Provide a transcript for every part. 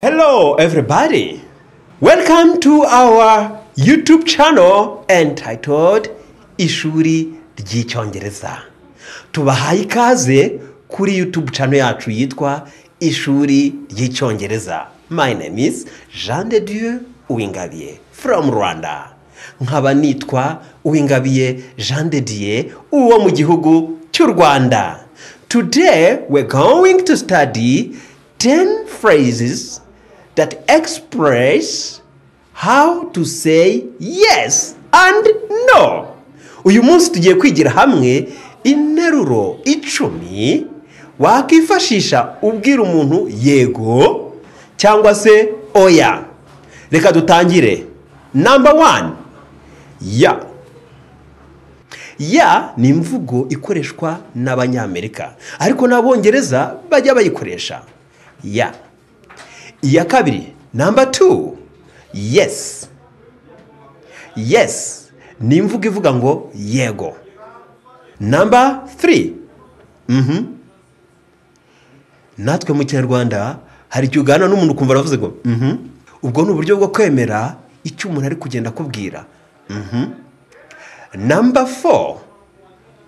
Hello everybody, welcome to our YouTube channel entitled Ishuri ry'Icyongereza. Tubahaye ikaze kuri YouTube channel yacu yitwa Ishuri ry'Icyongereza. My name is Jean de Dieu Uwingabiye from Rwanda. Nkaba nitwa Uwingabiye Jean de Dieu uwo mu gihugu cy'u Rwanda. Today we're going to study 10 phrases that express how to say yes and no. Uyu munsi tugiye kwigira hamwe interuro 10 wakifashisha ubwira umuntu yego cyangwa se oya. Reka dutangire. Number 1. Ya. Ya ni imvugo ikoreshwa n'Abanyamerika, ariko n'Abongereza bajya bayikoresha. Ya. Iya kabiri, number 2. Yes. Yes ni imvugo ivuga ngo yego. Number 3. Natwe mu Kinyarwanda hari icyo ugana n'umuntu kumva aravuze ngo ubwo ni uburyo bwo kwemera icyo umuntu ari kugenda akubwira. Number 4.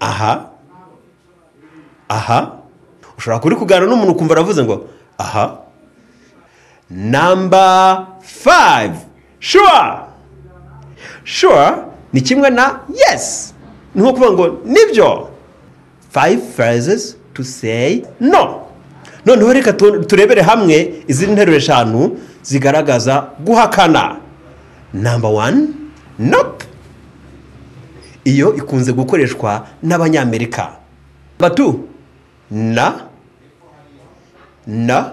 Aha. Aha. Ushobora kuri kugana n'umuntu kumva aravuze ngo aha. Number 5. Sure. Sure ni kimwe na yes. Ni nko kuvuga ngo nibyo. 5 phrases to say no. Noneho reka turebere hamwe izindi nteruro 5 zigaragaza guhakana. Number 1. Nope. Iyo ikunze gukoreshwa n'Abanyamerika. Number 2. Na.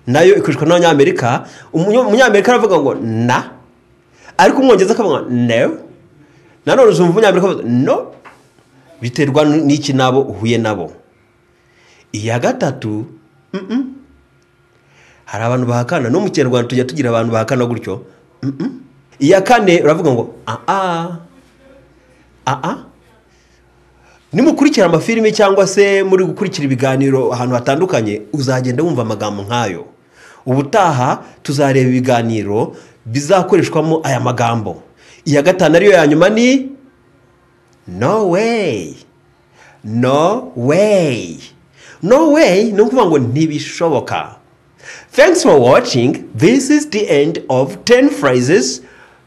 Nayo ikoreshwa n'Abanyamerika. Umunyamerika aravuga ngo na, ariko umwongereza akavuga no. Nanone uzumva Umunyamerika avuga no. Biterwa n'iki nabo uhuye nabo. Iya gatatu, hari abantu bahakana no mu Kinyarwanda tujya tugira abantu bahakana gutyo. Iya kane uravuga ngo nimukurikira amafilimi cyangwa se muri gukurikira ibiganiro ahantu hatandukanye uzagenda wumva amagambo nkayo. Ubutaha tuzareba ibiganiro bizakoreshwamo aya magambo. Iya gatanu ariyo ya nyuma ni no way. No way. No way ni ukuvuga ngo ntibishoboka. Thanks for watching. This is the end of 10 phrases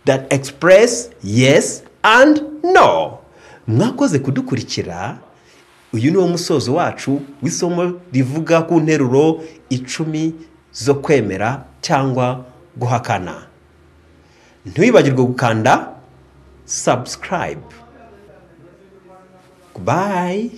that express yes and no. Mwakoze kudukurikira. Uyu ni wo musozo wacu w'isomo rivuga ku nteruro 10 zo kwemera cyangwa guhakana. Ntwibagirwe gukanda subscribe. Goodbye.